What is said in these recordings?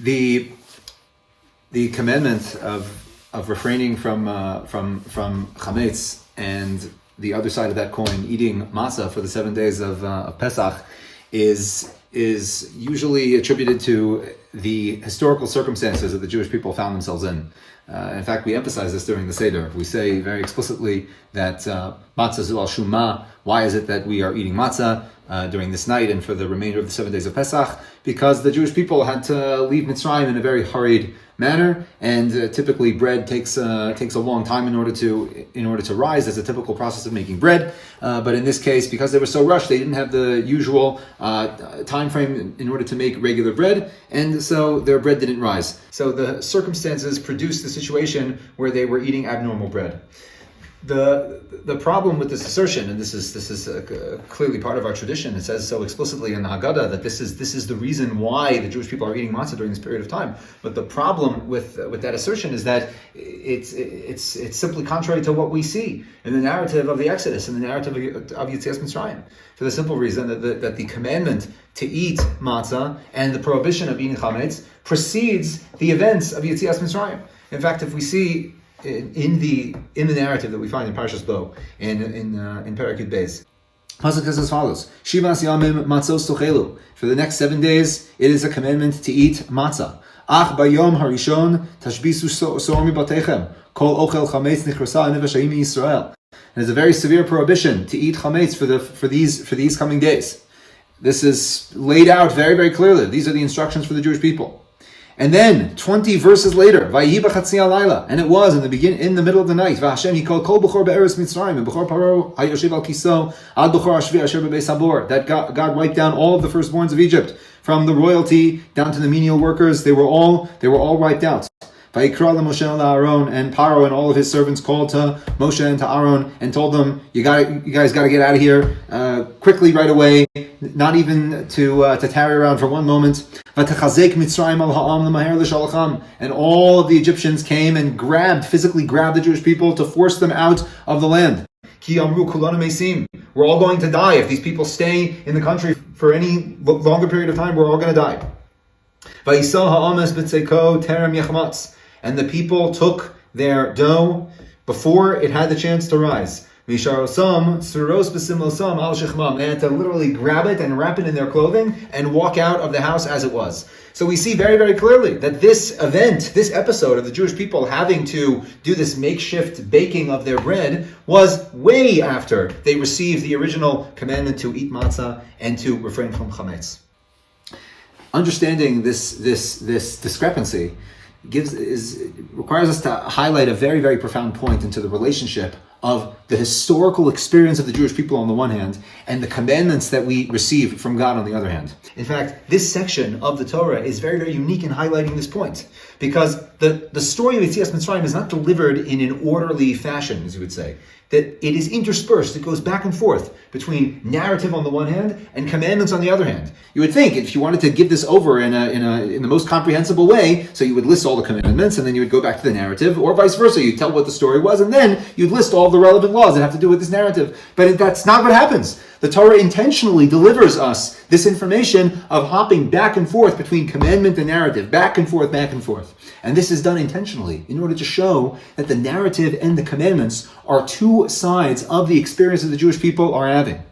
The commandment of refraining from chametz and the other side of that coin, eating matzah for the 7 days of Pesach, is usually attributed to the historical circumstances that the Jewish people found themselves in. In fact, we emphasize this during the Seder. We say very explicitly that matzah zu al shumma. Why is it that we are eating matzah during this night and for the remainder of the 7 days of Pesach? Because the Jewish people had to leave Mitzrayim in a very hurried manner, and typically bread takes a long time in order to rise. There's a typical process of making bread, but in this case, because they were so rushed, they didn't have the usual time frame in order to make regular bread, and so their bread didn't rise. So the circumstances produced the situation where they were eating abnormal bread. The problem with this assertion, and this is clearly part of our tradition, it says so explicitly in the Haggadah that this is the reason why the Jewish people are eating matzah during this period of time. But the problem with that assertion is that it's simply contrary to what we see in the narrative of the Exodus and the narrative of Yetzias Mitzrayim, for the simple reason that the commandment to eat matzah and the prohibition of eating chametz precedes the events of Yetzias Mitzrayim. In fact, if we see in the narrative that we find in Parshas Bo, in Perek Yud Beis, Pasuk says as follows: Shivas yamim matzos tochelu. For the next 7 days, it is a commandment to eat matzah. Ach bayom harishon tashbisu soor mibatechem kol ochel chametz nichrasa nevashayim Yisrael. And it's a very severe prohibition to eat chametz for these coming days. This is laid out very, very clearly. These are the instructions for the Jewish people. And then 20 verses later, Vayihi b'chatzi halayla, and it was in the middle of the night. V'Hashem yikol kol b'chor be'eretz Mitzrayim, and b'chor paro hayoshev al kiso ad b'chor hashvi asher b'beis habor. That God wiped down all of the firstborns of Egypt, from the royalty down to the menial workers. They were all wiped out. Vayikra Moshe Aaron, and Paro and all of his servants called to Moshe and to Aaron and told them, you guys got to get out of here quickly, right away, not even to tarry around for one moment. And all of the Egyptians came and physically grabbed the Jewish people to force them out of the land. We're all going to die if these people stay in the country for any longer period of time. We're all going to die. And the people took their dough before it had the chance to rise. They had to literally grab it and wrap it in their clothing and walk out of the house as it was. So we see very, very clearly that this event, this episode of the Jewish people having to do this makeshift baking of their bread, was way after they received the original commandment to eat matzah and to refrain from chametz. Understanding this discrepancy requires us to highlight a very, very profound point into the relationship of the historical experience of the Jewish people on the one hand, and the commandments that we receive from God on the other hand. In fact, this section of the Torah is very, very unique in highlighting this point, because the story of Yetzias Mitzrayim is not delivered in an orderly fashion, as you would say. That it is interspersed, it goes back and forth between narrative on the one hand and commandments on the other hand. You would think if you wanted to give this over in the most comprehensible way, so you would list all the commandments and then you would go back to the narrative, or vice versa, you'd tell what the story was and then you'd list all the relevant laws that have to do with this narrative. But that's not what happens. The Torah intentionally delivers us this information of hopping back and forth between commandment and narrative, back and forth, back and forth. And this is done intentionally in order to show that the narrative and the commandments are two sides of the experience that the Jewish people are having.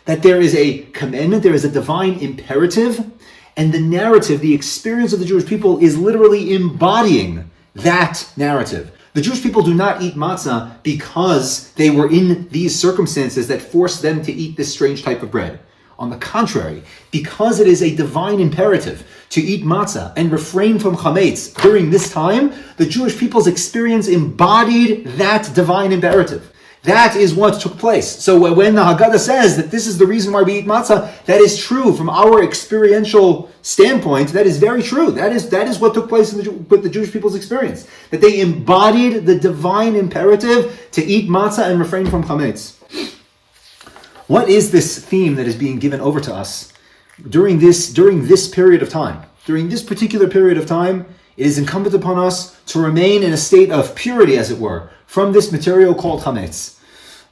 That there is a commandment, there is a divine imperative, and the narrative, the experience of the Jewish people is literally embodying that narrative. The Jewish people do not eat matzah because they were in these circumstances that forced them to eat this strange type of bread. On the contrary, because it is a divine imperative to eat matzah and refrain from chametz during this time, the Jewish people's experience embodied that divine imperative. That is what took place. So when the Haggadah says that this is the reason why we eat matzah, that is true from our experiential standpoint. That is very true. That is what took place with the Jewish people's experience. That they embodied the divine imperative to eat matzah and refrain from chametz. What is this theme that is being given over to us during this period of time? During this particular period of time, it is incumbent upon us to remain in a state of purity, as it were, from this material called chametz.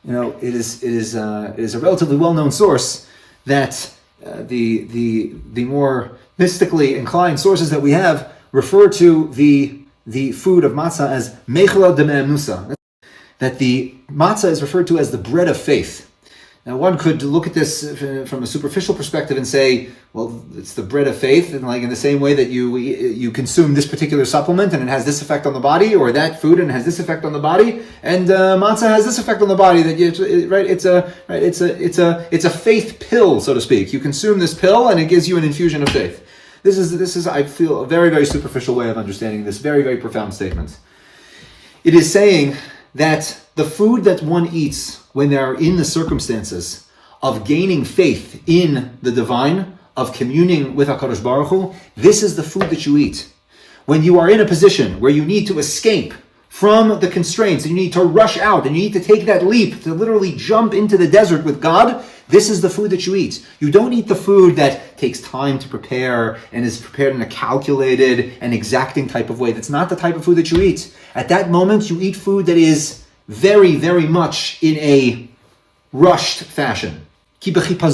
It is a relatively well-known source that the more mystically inclined sources that we have refer to the food of matzah as mechla de me'emusa, that the matzah is referred to as the bread of faith. Now, one could look at this from a superficial perspective and say, well, it's the bread of faith, and like in the same way that you consume this particular supplement and it has this effect on the body, or that food and it has this effect on the body, and matzah has this effect on the body. It's a faith pill, so to speak. You consume this pill and it gives you an infusion of faith. This is I feel a very, very superficial way of understanding this very, very profound statement. It is saying that the food that one eats when they are in the circumstances of gaining faith in the divine, of communing with HaKadosh Baruch Hu, this is the food that you eat. When you are in a position where you need to escape from the constraints, and you need to rush out, and you need to take that leap to literally jump into the desert with God, this is the food that you eat. You don't eat the food that takes time to prepare and is prepared in a calculated and exacting type of way. That's not the type of food that you eat. At that moment, you eat food that is very, very much in a rushed fashion. Because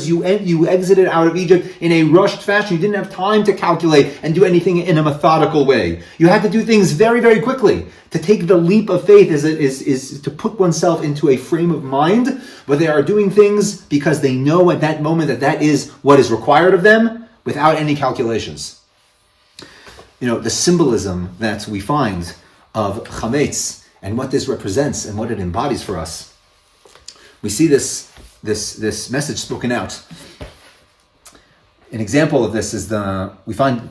you exited out of Egypt in a rushed fashion. You didn't have time to calculate and do anything in a methodical way. You had to do things very, very quickly. To take the leap of faith is to put oneself into a frame of mind where they are doing things because they know at that moment that is what is required of them without any calculations. The symbolism that we find of chametz and what this represents and what it embodies for us. We see this message spoken out. An example of this is we find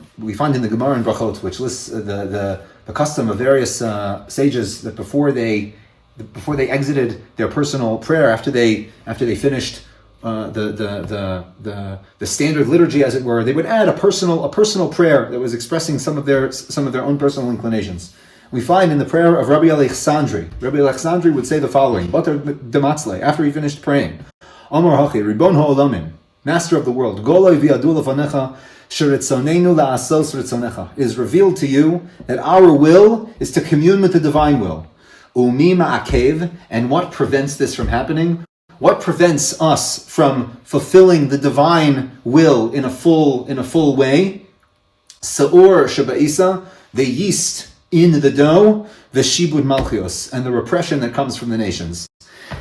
in the Gemara in Brachot, which lists the custom of various sages that before they exited their personal prayer, after they finished the standard liturgy, as it were, they would add a personal prayer that was expressing some of their own personal inclinations. We find in the prayer of Rabbi Alexandri would say the following, after he finished praying, Amar Hachi, Ribon ha'olamim, Master of the world, Goloi v'yadu lefanecha, sheritzonenu la'asos ritzonecha. It is revealed to you that our will is to commune with the divine will. Umi ma'akev, and what prevents this from happening? What prevents us from fulfilling the divine will in a full way? Sa'or shaba'isa, the yeast in the dough, the shibud malchios, and the repression that comes from the nations.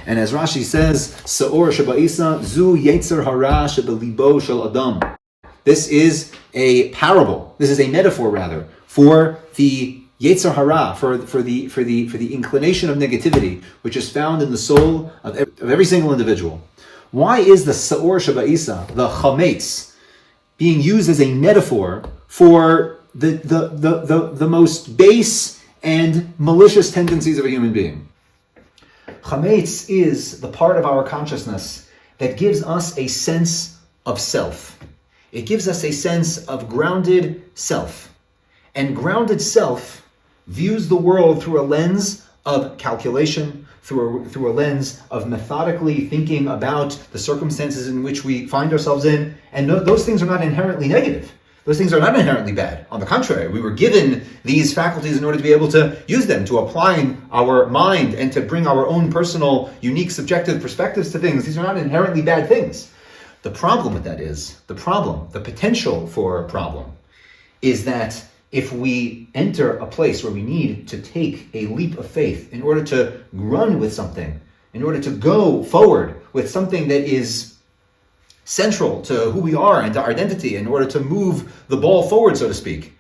And as Rashi says, Sa'or shaba'isa, zu yetzer hara shebelibo shel adam. This is a parable. This is a metaphor, rather, for the yetzer hara, for the inclination of negativity, which is found in the soul of every single individual. Why is the Sa'or shaba'isa, the chametz, being used as a metaphor for the most base and malicious tendencies of a human being? Chametz is the part of our consciousness that gives us a sense of self. It gives us a sense of grounded self. And grounded self views the world through a lens of calculation, through a lens of methodically thinking about the circumstances in which we find ourselves in. And those things are not inherently negative. Those things are not inherently bad. On the contrary, we were given these faculties in order to be able to use them, to apply our mind and to bring our own personal, unique, subjective perspectives to things. These are not inherently bad things. The problem with that the potential for a problem, is that if we enter a place where we need to take a leap of faith in order to run with something, in order to go forward with something that is central to who we are and to our identity, in order to move the ball forward, so to speak,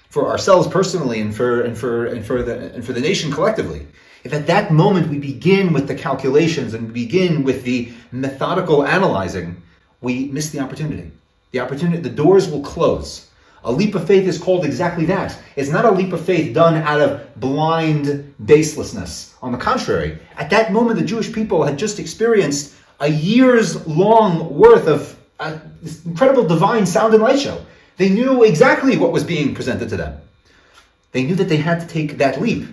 for ourselves personally and for the nation collectively. If at that moment we begin with the calculations and begin with the methodical analyzing, we miss the opportunity. The doors will close. A leap of faith is called exactly that. It's not a leap of faith done out of blind baselessness. On the contrary, at that moment the Jewish people had just experienced a year's long worth of this incredible divine sound and light show. They knew exactly what was being presented to them. They knew that they had to take that leap.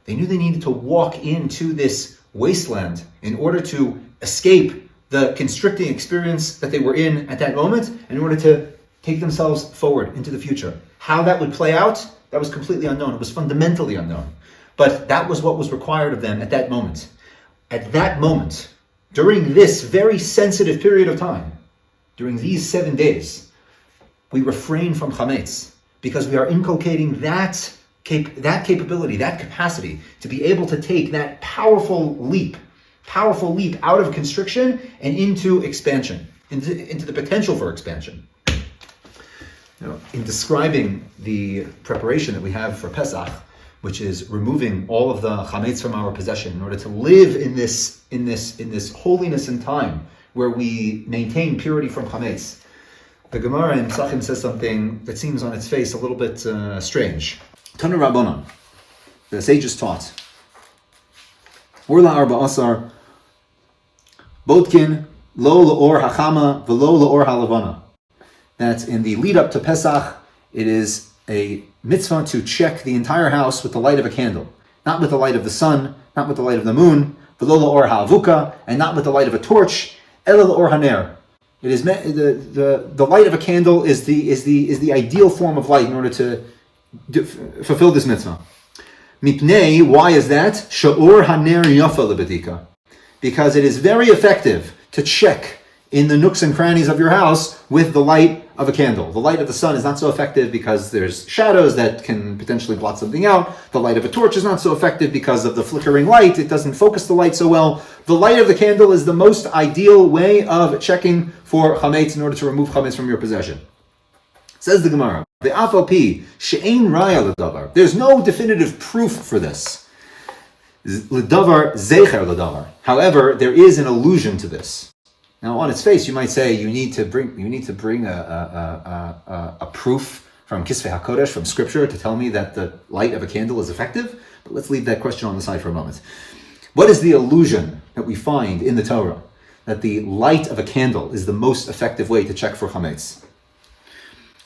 They knew they needed to walk into this wasteland in order to escape the constricting experience that they were in at that moment, in order to take themselves forward into the future. How that would play out, that was completely unknown. It was fundamentally unknown. But that was what was required of them at that moment. At that moment, during this very sensitive period of time, during these 7 days, we refrain from chametz because we are inculcating that capability, that capacity to be able to take that powerful leap out of constriction and into expansion, into the potential for expansion. In describing the preparation that we have for Pesach, which is removing all of the chametz from our possession in order to live in this holiness in time where we maintain purity from chametz, the Gemara in Sisskind says something that seems on its face a little bit strange. Tanu Rabbanan, the sages taught, Orla Arba Asar, Bodkin, Lo Laor Hachama, Velo Laor Halavana. That in the lead up to Pesach, it is a mitzvah to check the entire house with the light of a candle. Not with the light of the sun, not with the light of the moon, Velo Laor Ha'avuka, and not with the light of a torch, Ela Laor Haner. It is the light of a candle is the ideal form of light in order to fulfill this mitzvah. Mipnei, why is that? Sha'or haner yafa lebedika. Because it is very effective to check in the nooks and crannies of your house with the light of a candle. The light of the sun is not so effective because there's shadows that can potentially blot something out. The light of a torch is not so effective because of the flickering light. It doesn't focus the light so well. The light of the candle is the most ideal way of checking for chametz in order to remove chametz from your possession. Says the Gemara, there's no definitive proof for this. However, there is an allusion to this. Now, on its face, you might say you need to bring a proof from Kisvei HaKodesh, from Scripture, to tell me that the light of a candle is effective. But let's leave that question on the side for a moment. What is the allusion that we find in the Torah that the light of a candle is the most effective way to check for chametz?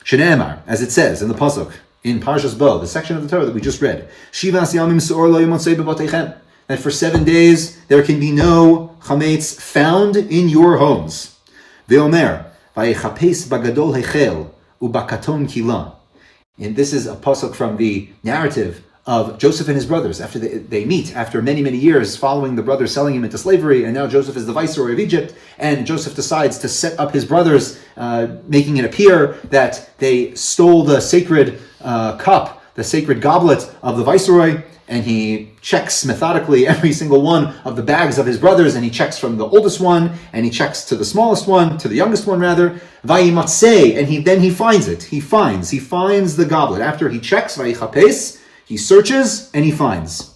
Shneimar, as it says in the pasuk in Parshas Bo, the section of the Torah that we just read, Shivas yamim seor lo yimotzei bebateichem, that for 7 days there can be no chametz found in your homes. Veomer vayechapes bagadol hechel ubakaton kila. And this is a pasuk from the narrative of Joseph and his brothers after they meet after many, many years following the brothers selling him into slavery, and now Joseph is the viceroy of Egypt, and Joseph decides to set up his brothers, making it appear that they stole the sacred cup, the sacred goblet of the viceroy, and he checks methodically every single one of the bags of his brothers, and he checks from the oldest one, and he checks to the smallest one, to the youngest one rather, vayimatzei, and he finds it. He finds the goblet. After he checks, vayichapes, he searches and he finds.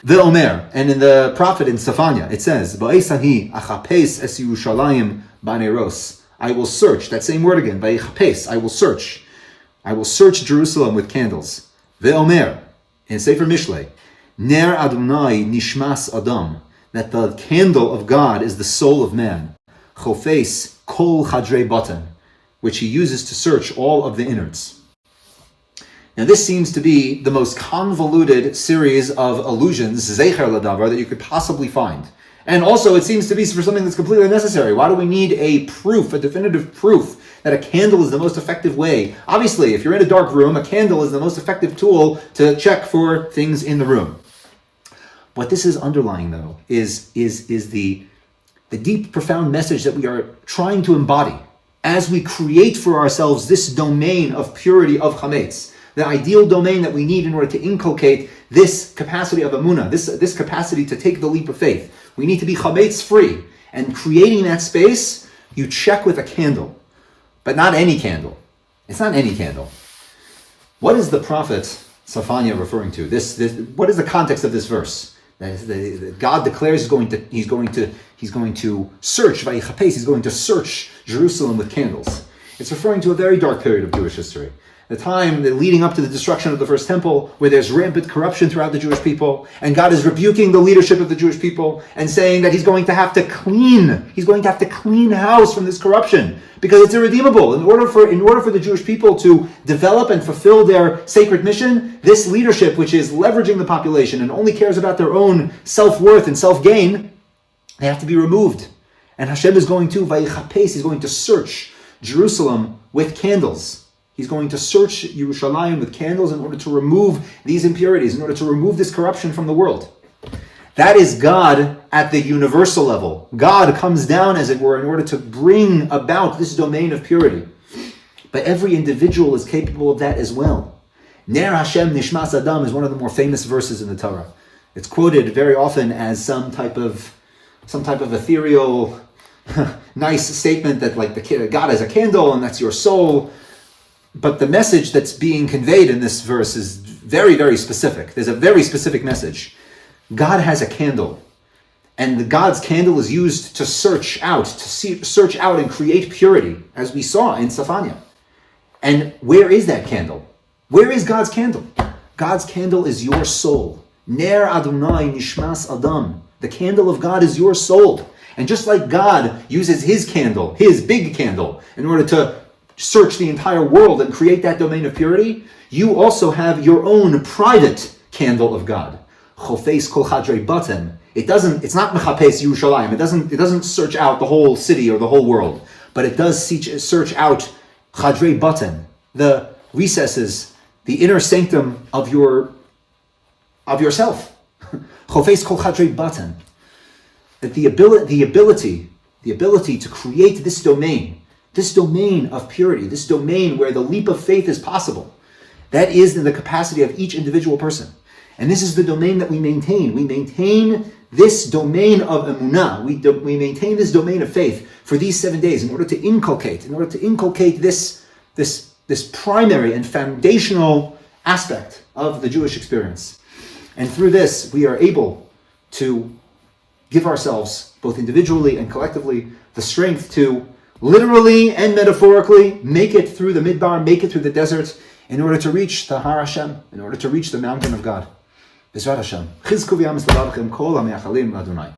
The Omer, and in the prophet in Safanya, it says, "Ba'esahi achapes es Yerushalayim baneros." I will search. That same word again. Ba'echapes. I will search. I will search Jerusalem with candles. The Omer, in Sefer Mishlei, Ner Adonai nishmas Adam, that the candle of God is the soul of man. Chofes kol chadrei batan, which he uses to search all of the innards. Now this seems to be the most convoluted series of allusions, Zecher Ladavar, that you could possibly find. And also it seems to be for something that's completely unnecessary. Why do we need a definitive proof that a candle is the most effective way? Obviously, if you're in a dark room, a candle is the most effective tool to check for things in the room. What this is underlying, though, is the deep, profound message that we are trying to embody as we create for ourselves this domain of purity of chametz. The ideal domain that we need in order to inculcate this capacity of emunah, this capacity to take the leap of faith. We need to be chametz free. And creating that space, you check with a candle. But not any candle. It's not any candle. What is the prophet Safanya referring to? What is the context of this verse? God declares he's going to search, vayichapes, he's going to search Jerusalem with candles. It's referring to a very dark period of Jewish history. The time leading up to the destruction of the first temple, where there's rampant corruption throughout the Jewish people, and God is rebuking the leadership of the Jewish people and saying that he's going to have to clean house from this corruption because it's irredeemable. In order for the Jewish people to develop and fulfill their sacred mission, this leadership, which is leveraging the population and only cares about their own self-worth and self-gain, they have to be removed. And Hashem is going to, vayichapes, he's going to search Jerusalem with candles. He's going to search Yerushalayim with candles in order to remove these impurities, in order to remove this corruption from the world. That is God at the universal level. God comes down, as it were, in order to bring about this domain of purity. but every individual is capable of that as well. Ner Hashem Nishmas Adam is one of the more famous verses in the Torah. It's quoted very often as some type of ethereal, nice statement that like God is a candle and that's your soul. But the message that's being conveyed in this verse is very, very specific. There's a very specific message. God has a candle, and God's candle is used to search out and create purity, as we saw in Safanya. And where is that candle? Where is God's candle? God's candle is your soul. Ner Adonai Nishmas Adam. The candle of God is your soul. And just like God uses his candle, his big candle, in order to search the entire world and create that domain of purity, you also have your own private candle of God. Chofes kol chadrei baten. It's not mechapes Yerushalayim. It doesn't search out the whole city or the whole world, but it does search out chadrei baten, the recesses, the inner sanctum of yourself. Chofes kol chadrei baten. That the ability to create this domain of purity, this domain where the leap of faith is possible, that is in the capacity of each individual person. And this is the domain that we maintain. We maintain this domain of emunah. We maintain this domain of faith for these 7 days in order to inculcate this primary and foundational aspect of the Jewish experience. And through this, we are able to give ourselves, both individually and collectively, the strength to literally and metaphorically make it through the midbar, make it through the desert, in order to reach the Har Hashem, in order to reach the mountain of God. Bezrat Hashem. Chizku v'yam es levarchem kol ha'me'achalim l'Adonai.